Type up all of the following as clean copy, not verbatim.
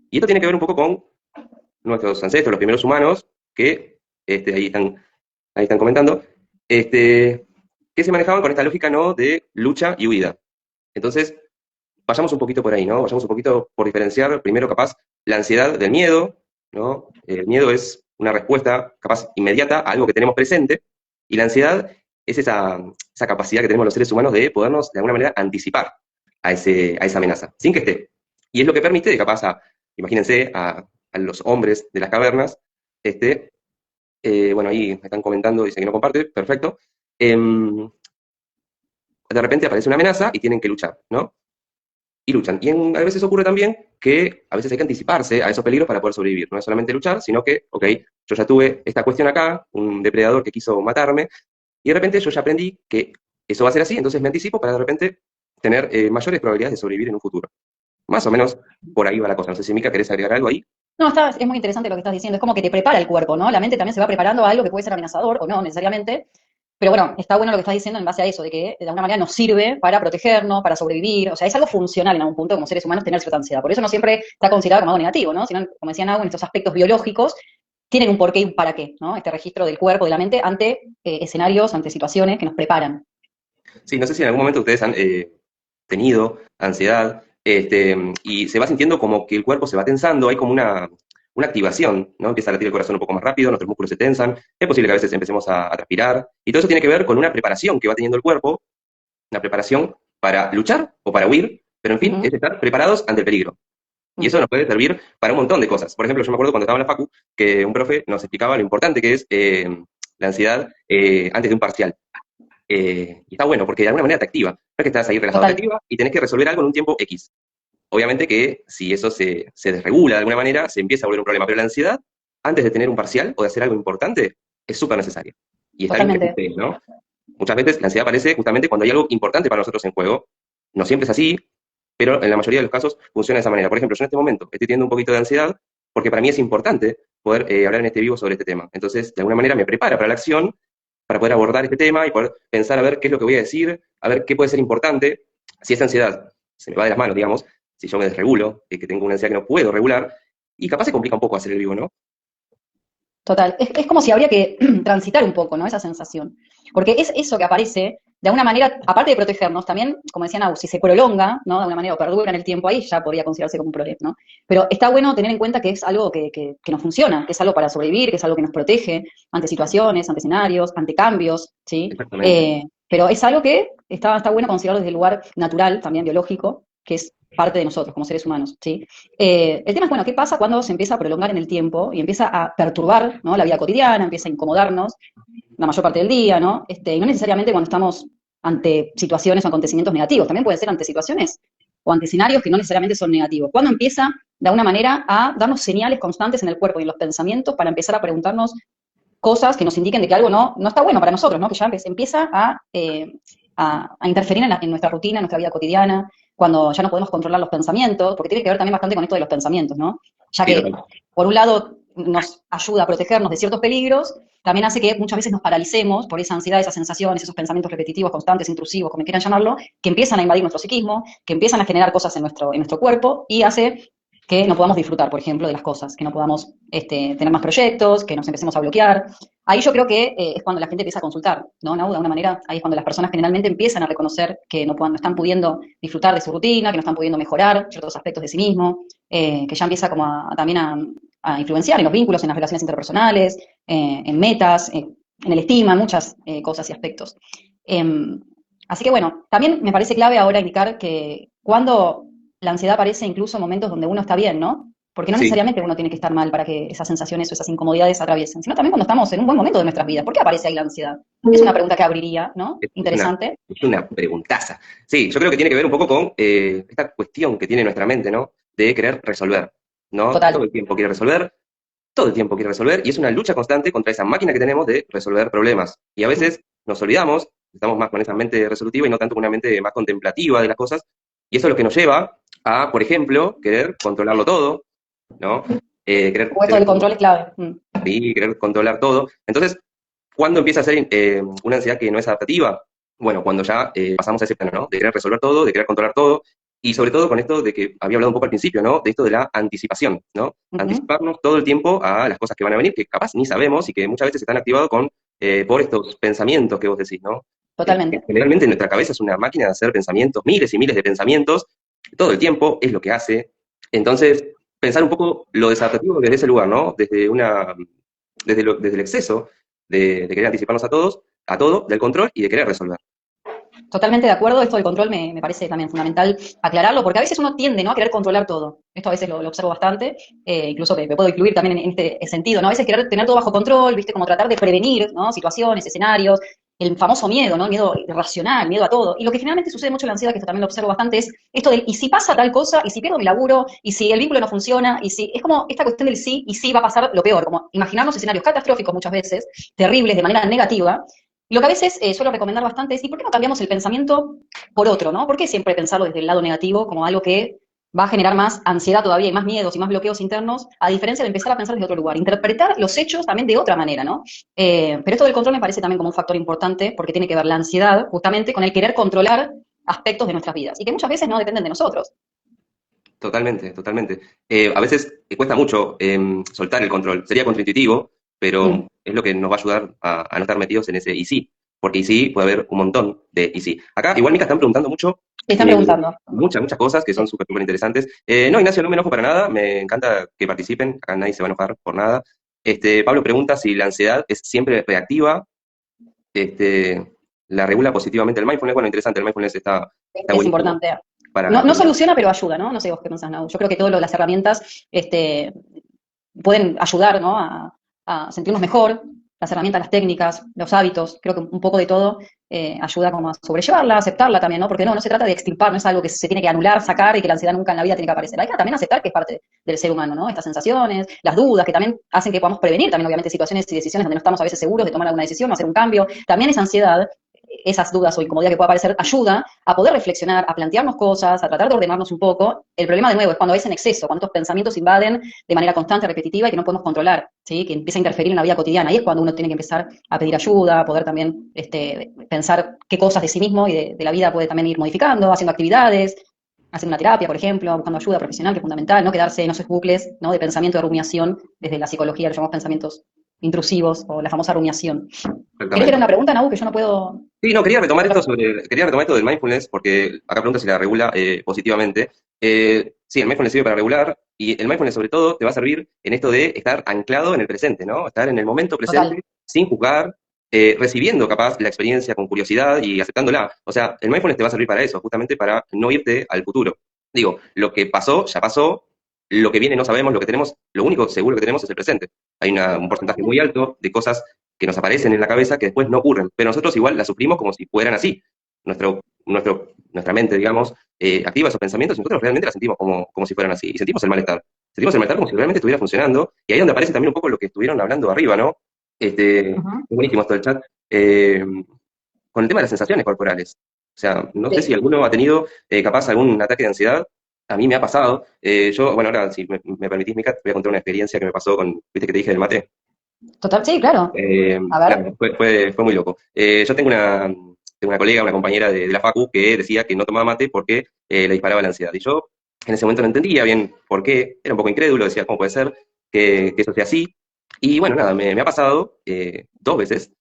Y esto tiene que ver un poco con nuestros ancestros, los primeros humanos, que ahí están comentando, que se manejaban con esta lógica, ¿no?, de lucha y huida. Entonces, vayamos un poquito por ahí, ¿no? Vayamos un poquito por diferenciar, primero capaz, la ansiedad del miedo, ¿no? El miedo es una respuesta capaz inmediata a algo que tenemos presente, y la ansiedad es esa capacidad que tenemos los seres humanos de podernos, de alguna manera, anticipar a esa amenaza, sin que esté. Y es lo que permite, capaz, imagínense, a los hombres de las cavernas, bueno, ahí me están comentando, dice que no comparte, perfecto. De repente aparece una amenaza y tienen que luchar, ¿no? Y luchan. Y a veces ocurre también que a veces hay que anticiparse a esos peligros para poder sobrevivir. No es solamente luchar, sino que, ok, yo ya tuve esta cuestión acá, un depredador que quiso matarme, y de repente yo ya aprendí que eso va a ser así, entonces me anticipo para de repente tener mayores probabilidades de sobrevivir en un futuro. Más o menos por ahí va la cosa. No sé si Mica querés agregar algo ahí. No, es muy interesante lo que estás diciendo. Es como que te prepara el cuerpo, ¿no? La mente también se va preparando a algo que puede ser amenazador o no necesariamente. Pero bueno, está bueno lo que estás diciendo en base a eso, de que de alguna manera nos sirve para protegernos, para sobrevivir. O sea, es algo funcional en algún punto como seres humanos tener cierta ansiedad. Por eso no siempre está considerado como algo negativo, ¿no? Sino, como decía Nau, en estos aspectos biológicos tienen un porqué y un para qué, ¿no? Este registro del cuerpo, de la mente, ante escenarios, ante situaciones que nos preparan. Sí, no sé si en algún momento ustedes han tenido ansiedad, y se va sintiendo como que el cuerpo se va tensando, hay como una activación, ¿no? Empieza a latir el corazón un poco más rápido, nuestros músculos se tensan, es posible que a veces empecemos a transpirar, y todo eso tiene que ver con una preparación que va teniendo el cuerpo, una preparación para luchar o para huir, pero en fin, Ujú, es estar preparados ante el peligro. Y eso ujú. nos puede servir para un montón de cosas. Por ejemplo, yo me acuerdo cuando estaba en la facu, que un profe nos explicaba lo importante que es la ansiedad antes de un parcial. Y está bueno, porque de alguna manera te activa. No es que estás ahí relajado, te Total. activa y tenés que resolver algo en un tiempo X. Obviamente que si eso se desregula de alguna manera, se empieza a volver un problema. Pero la ansiedad, antes de tener un parcial o de hacer algo importante, es súper necesaria. Y está bien que Totalmente. esté, ¿no? Muchas veces la ansiedad aparece justamente cuando hay algo importante para nosotros en juego. No siempre es así, pero en la mayoría de los casos funciona de esa manera. Por ejemplo, yo en este momento estoy teniendo un poquito de ansiedad porque para mí es importante poder hablar en este vivo sobre este tema. Entonces, de alguna manera me prepara para la acción, para poder abordar este tema y poder pensar a ver qué es lo que voy a decir, a ver qué puede ser importante. Si esa ansiedad se me va de las manos, digamos, si yo me desregulo, que tengo una ansiedad que no puedo regular, y capaz se complica un poco hacer el vivo, ¿no? Total, es como si habría que transitar un poco, ¿no? Esa sensación. Porque es eso que aparece, de alguna manera, aparte de protegernos, también, como decía Nau, si se prolonga, ¿no? De alguna manera, o perdura en el tiempo ahí, ya podría considerarse como un problema, ¿no? Pero está bueno tener en cuenta que es algo que nos funciona, que es algo para sobrevivir, que es algo que nos protege ante situaciones, ante escenarios, ante cambios, ¿sí? Exactamente. Pero es algo que está bueno considerarlo desde el lugar natural, también biológico, que es parte de nosotros como seres humanos, ¿sí? El tema es, bueno, ¿qué pasa cuando se empieza a prolongar en el tiempo y empieza a perturbar, ¿no?, la vida cotidiana, empieza a incomodarnos la mayor parte del día, ¿no? Y no necesariamente cuando estamos ante situaciones o acontecimientos negativos, también pueden ser ante situaciones o ante escenarios que no necesariamente son negativos. Cuando empieza, de alguna manera, a darnos señales constantes en el cuerpo y en los pensamientos para empezar a preguntarnos cosas que nos indiquen de que algo no está bueno para nosotros, ¿no? Que ya empieza a interferir en nuestra rutina, en nuestra vida cotidiana, cuando ya no podemos controlar los pensamientos, porque tiene que ver también bastante con esto de los pensamientos, ¿no? Ya Sí, que, total. por un lado, nos ayuda a protegernos de ciertos peligros, también hace que muchas veces nos paralicemos por esa ansiedad, esas sensaciones, esos pensamientos repetitivos, constantes, intrusivos, como quieran llamarlo, que empiezan a invadir nuestro psiquismo, que empiezan a generar cosas en nuestro cuerpo y hace que no podamos disfrutar, por ejemplo, de las cosas, que no podamos tener más proyectos, que nos empecemos a bloquear. Ahí yo creo que es cuando la gente empieza a consultar, ¿no? De alguna manera, ahí es cuando las personas generalmente empiezan a reconocer que no están pudiendo disfrutar de su rutina, que no están pudiendo mejorar ciertos aspectos de sí mismo, que ya empieza como también a influenciar en los vínculos, en las relaciones interpersonales, en metas, en el estima, en muchas cosas y aspectos. Em, Así que bueno, también me parece clave ahora indicar que cuando la ansiedad aparece incluso en momentos donde uno está bien, ¿no? Porque no Sí, necesariamente uno tiene que estar mal para que esas sensaciones o esas incomodidades atraviesen, sino también cuando estamos en un buen momento de nuestras vidas. ¿Por qué aparece ahí la ansiedad? Es una pregunta que abriría, ¿no? es una, Interesante. es una preguntaza. Sí, yo creo que tiene que ver un poco con esta cuestión que tiene nuestra mente, ¿no? De querer resolver, ¿no? Todo Total. el tiempo quiere resolver, todo el tiempo quiere resolver, y es una lucha constante contra esa máquina que tenemos de resolver problemas. Y a Mm. veces nos olvidamos, estamos más con esa mente resolutiva y no tanto con una mente más contemplativa de las cosas, y eso es lo que nos lleva a, por ejemplo, querer controlarlo todo, ¿no? Querer O esto tener del todo control es clave. Mm. y querer controlar todo. Entonces, ¿cuándo empieza a ser una ansiedad que no es adaptativa? Bueno, cuando ya pasamos a ese plano, ¿no? De querer resolver todo, de querer controlar todo, y sobre todo con esto de que había hablado un poco al principio, ¿no? De esto de la anticipación, ¿no? Ujú. Anticiparnos todo el tiempo a las cosas que van a venir, que capaz ni sabemos y que muchas veces están activados por estos pensamientos que vos decís, ¿no? Que Totalmente. generalmente nuestra cabeza es una máquina de hacer pensamientos, miles y miles de pensamientos, todo el tiempo es lo que hace. Entonces, pensar un poco lo desadaptativo desde ese lugar, ¿no? Desde el exceso de querer anticiparnos a todo, del control y de querer resolver. Totalmente de acuerdo, esto del control me parece también fundamental aclararlo, porque a veces uno tiende, ¿no?, a querer controlar todo. Esto a veces lo observo bastante, incluso me puedo incluir también en este sentido, ¿no? A veces querer tener todo bajo control, ¿viste? Como tratar de prevenir, ¿no?, situaciones, escenarios, el famoso miedo, ¿no? El miedo irracional, miedo a todo. Y lo que generalmente sucede mucho en la ansiedad, que esto también lo observo bastante, es esto del, ¿y si pasa tal cosa? ¿Y si pierdo mi laburo? ¿Y si el vínculo no funciona? ¿Y si? Es como esta cuestión del sí y sí va a pasar lo peor, como imaginarnos escenarios catastróficos muchas veces, terribles, de manera negativa. Y lo que a veces suelo recomendar bastante es, ¿y por qué no cambiamos el pensamiento por otro, ¿no? ¿Por qué siempre pensarlo desde el lado negativo como algo que va a generar más ansiedad todavía y más miedos y más bloqueos internos, a diferencia de empezar a pensar desde otro lugar? Interpretar los hechos también de otra manera, ¿no? Pero esto del control me parece también como un factor importante porque tiene que ver la ansiedad justamente con el querer controlar aspectos de nuestras vidas y que muchas veces no dependen de nosotros. Totalmente, totalmente. A veces cuesta mucho soltar el control. Sería contraintuitivo, pero Mm. es lo que nos va a ayudar a no estar metidos en ese y sí. Porque y sí puede haber un montón de y sí. Acá, igual, Mica, están preguntando mucho, Te están eh, preguntando. muchas cosas que son Sí. súper, súper interesantes. No, Ignacio, no me enojo para nada. Me encanta que participen. Acá nadie se va a enojar por nada. Pablo pregunta si la ansiedad es siempre reactiva. Este, la regula positivamente el mindfulness. Bueno, interesante. El mindfulness está Es buenísimo importante. para No, no regular. soluciona, pero ayuda, ¿no? No sé vos qué pensás, Nau. Yo creo que todas las herramientas pueden ayudar, ¿no?, a sentirnos mejor. Las herramientas, las técnicas, los hábitos, creo que un poco de todo ayuda como a sobrellevarla, a aceptarla también, ¿no? Porque no se trata de extirpar, no es algo que se tiene que anular, sacar y que la ansiedad nunca en la vida tiene que aparecer. Hay que también aceptar que es parte del ser humano, ¿no? Estas sensaciones, las dudas, que también hacen que podamos prevenir también, obviamente, situaciones y decisiones donde no estamos a veces seguros de tomar alguna decisión o hacer un cambio. También esa ansiedad, esas dudas o incomodidad que pueda aparecer, ayuda a poder reflexionar, a plantearnos cosas, a tratar de ordenarnos un poco. El problema, de nuevo, es cuando es en exceso, cuando estos pensamientos invaden de manera constante, repetitiva y que no podemos controlar, ¿sí? Que empieza a interferir en la vida cotidiana. Ahí es cuando uno tiene que empezar a pedir ayuda, a poder también pensar qué cosas de sí mismo y de la vida puede también ir modificando, haciendo actividades, haciendo una terapia, por ejemplo, buscando ayuda profesional, que es fundamental, no quedarse en esos bucles, ¿no?, de pensamiento de rumiación, desde la psicología, lo llamamos pensamientos intrusivos o la famosa rumiación. ¿Querés hacer Exactamente. una pregunta, Nau, que yo no puedo? Sí, no, quería retomar esto del mindfulness, porque acá pregunta si la regula positivamente. Sí, el mindfulness sirve para regular, y el mindfulness sobre todo te va a servir en esto de estar anclado en el presente, ¿no? Estar en el momento Total. presente, sin juzgar, recibiendo capaz la experiencia con curiosidad y aceptándola. O sea, el mindfulness te va a servir para eso, justamente para no irte al futuro. Digo, lo que pasó, ya pasó, lo que viene no sabemos, lo que tenemos, lo único seguro que tenemos es el presente. Hay un porcentaje muy alto de cosas que nos aparecen en la cabeza que después no ocurren, pero nosotros igual las sufrimos como si fueran así. Nuestra mente, digamos, activa esos pensamientos y nosotros realmente las sentimos como si fueran así. Y sentimos el malestar. Sentimos el malestar como si realmente estuviera funcionando. Y ahí es donde aparece también un poco lo que estuvieron hablando arriba, ¿no? Es Ujú. buenísimo esto del chat. Eh, con el tema de las sensaciones corporales. O sea, no sé si Sí. alguno ha tenido capaz algún ataque de ansiedad. A mí me ha pasado. Bueno, ahora, si me permitís, Mica, te voy a contar una experiencia que me pasó viste que te dije del mate. Total, sí, claro. A ver. Nada, fue muy loco. Yo tengo una colega, una compañera de la Facu, que decía que no tomaba mate porque le disparaba la ansiedad. Y yo en ese momento no entendía bien por qué, era un poco incrédulo, decía, ¿cómo puede ser que eso sea así? Y bueno, nada, me ha pasado 2 veces,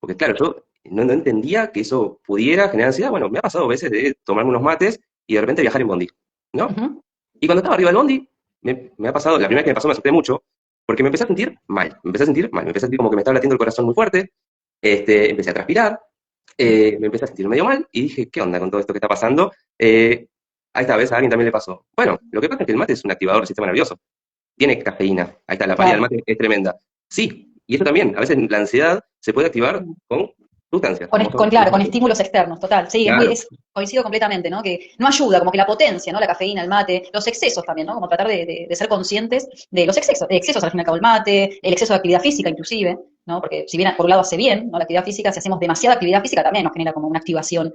porque claro, yo no entendía que eso pudiera generar ansiedad. Bueno, me ha pasado veces de tomarme unos mates y de repente viajar en bondi, ¿no? Ujú. Y cuando estaba arriba del bondi, me ha pasado, la primera vez que me pasó me asusté mucho, porque me empecé a sentir mal, me empecé a sentir mal, me empecé a sentir como que me estaba latiendo el corazón muy fuerte, empecé a transpirar, me empecé a sentir medio mal y dije, ¿qué onda con todo esto que está pasando? A esta vez a alguien también le pasó. Bueno, lo que pasa es que el mate es un activador del sistema nervioso, tiene cafeína, ahí está, la paridad del Claro. mate es tremenda. Sí, y eso también, a veces la ansiedad se puede activar con sustancias, como son Claro, los con mates. estímulos externos, total. Sí, Claro, coincido completamente, ¿no? Que no ayuda, como que la potencia, ¿no? La cafeína, el mate, los excesos también, ¿no? Como tratar de ser conscientes de los excesos, excesos al fin y al cabo el mate, el exceso de actividad física inclusive, ¿no? Porque si bien por un lado hace bien, ¿no?, la actividad física, si hacemos demasiada actividad física también nos genera como una activación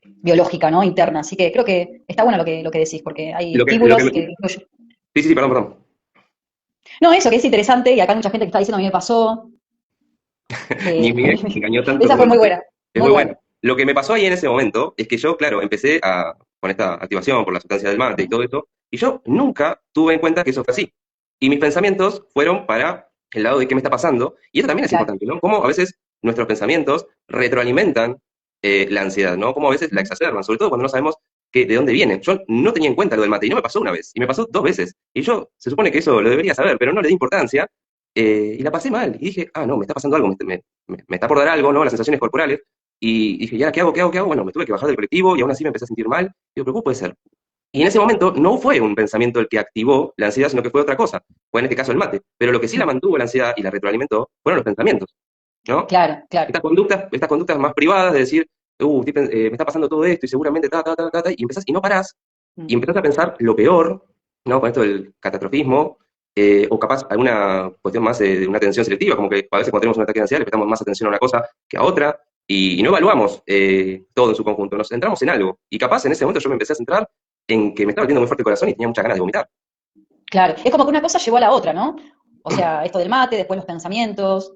biológica, ¿no?, interna. Así que creo que está bueno lo que decís, porque hay lo que estímulos me- que influyen. sí, sí, sí, perdón, perdón. No, eso que es interesante, y acá hay mucha gente que está diciendo a mí me pasó. Ni mi ex me engañó tanto Esa como fue el muy mate. buena, Es muy muy buena. bueno. Lo que me pasó ahí en ese momento es que yo, claro, empecé con esta activación por la sustancia del mate y todo eso, y yo nunca tuve en cuenta que eso fue así. Y mis pensamientos fueron para el lado de qué me está pasando, y esto también es Claro. importante, ¿no? Cómo a veces nuestros pensamientos retroalimentan la ansiedad, ¿no? Cómo a veces la Ujú. exacerban, sobre todo cuando no sabemos de dónde viene. Yo no tenía en cuenta lo del mate, y no me pasó una vez, y me pasó 2 veces. Y yo, se supone que eso lo debería saber, pero no le di importancia, y la pasé mal. Y dije, no, me está pasando algo, me está por dar algo, ¿no? Las sensaciones corporales. Y dije, ¿y ahora qué hago? ¿Qué hago? ¿Qué hago? Bueno, me tuve que bajar del colectivo y aún así me empecé a sentir mal. Digo, pero ¿cómo puede ser? Y en ese momento no fue un pensamiento el que activó la ansiedad, sino que fue otra cosa. Fue en este caso el mate. Pero lo que sí la mantuvo la ansiedad y la retroalimentó fueron los pensamientos, ¿no? Claro, claro. Estas conductas más privadas de decir, me está pasando todo esto y seguramente y empezás y no parás, y Mm. empezás a pensar lo peor, ¿no? Con esto del catastrofismo, o capaz alguna cuestión más de una atención selectiva, como que a veces cuando tenemos un ataque de ansiedad le prestamos más atención a una cosa que a otra, y no evaluamos todo en su conjunto, nos centramos en algo. Y capaz en ese momento yo me empecé a centrar en que me estaba batiendo muy fuerte el corazón y tenía muchas ganas de vomitar. Claro. Es como que una cosa llevó a la otra, ¿no? O sea, esto del mate, después los pensamientos.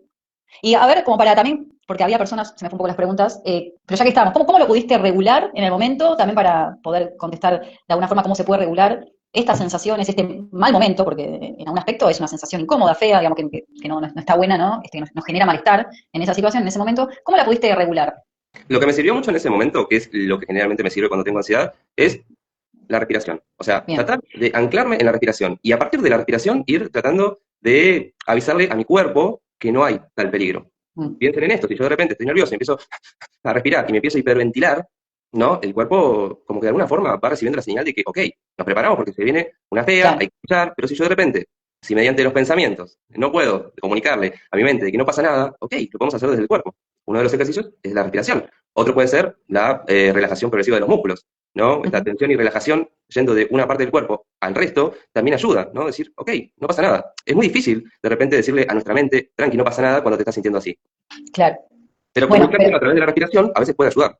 Y a ver, como para también, porque había personas, se me fue un poco las preguntas, pero ya que estamos, ¿cómo lo pudiste regular en el momento? También para poder contestar de alguna forma cómo se puede regular estas sensaciones, este mal momento, porque en algún aspecto es una sensación incómoda, fea, digamos que no está buena, ¿no? Nos genera malestar en esa situación, en ese momento. ¿Cómo la pudiste regular? Lo que me sirvió mucho en ese momento, que es lo que generalmente me sirve cuando tengo ansiedad, es la respiración. O sea, Bien. tratar de anclarme en la respiración y a partir de la respiración ir tratando de avisarle a mi cuerpo que no hay tal peligro. Mm. Piensen en esto, si yo de repente estoy nervioso y empiezo a respirar y me empiezo a hiperventilar, ¿no? El cuerpo como que de alguna forma va recibiendo la señal de que, ok, nos preparamos porque se viene una fea, hay Claro. que escuchar, pero si yo de repente, si mediante los pensamientos no puedo comunicarle a mi mente de que no pasa nada, ok, lo podemos hacer desde el cuerpo. Uno de los ejercicios es la respiración. Otro puede ser la relajación progresiva de los músculos, ¿no? Esta Ujú. tensión y relajación yendo de una parte del cuerpo al resto también ayuda, ¿no? Decir, ok, no pasa nada. Es muy difícil de repente decirle a nuestra mente, tranqui, no pasa nada cuando te estás sintiendo así. Claro. Pero Bueno, comunicárselo pero a través de la respiración a veces puede ayudar.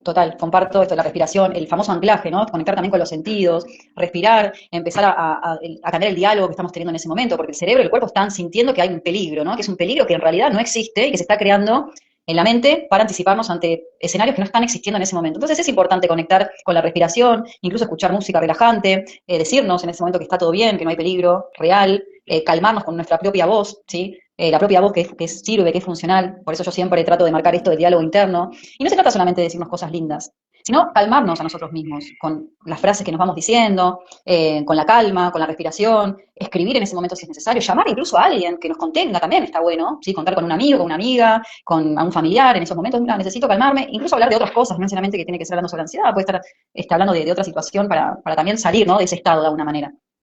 total, comparto esto de la respiración, el famoso anclaje, ¿no? Conectar también con los sentidos, respirar, empezar a cambiar el diálogo que estamos teniendo en ese momento, porque el cerebro y el cuerpo están sintiendo que hay un peligro, ¿no? Que es un peligro que en realidad no existe y que se está creando en la mente para anticiparnos ante escenarios que no están existiendo en ese momento. Entonces es importante conectar con la respiración, incluso escuchar música relajante, decirnos en ese momento que está todo bien, que no hay peligro real, calmarnos con nuestra propia voz, ¿sí? La propia voz que sirve, que es funcional. Por eso yo siempre trato de marcar esto del diálogo interno. Y no se trata solamente de decirnos cosas lindas, sino calmarnos a nosotros mismos con las frases que nos vamos diciendo, con la calma, con la respiración, escribir en ese momento si es necesario, llamar incluso a alguien que nos contenga también está bueno, ¿sí? Contar con un amigo, con una amiga, con a un familiar en esos momentos, mira, necesito calmarme, incluso hablar de otras cosas, no necesariamente que tiene que ser hablando sobre ansiedad, puede estar hablando de otra situación para también salir, ¿no? De ese estado de alguna manera.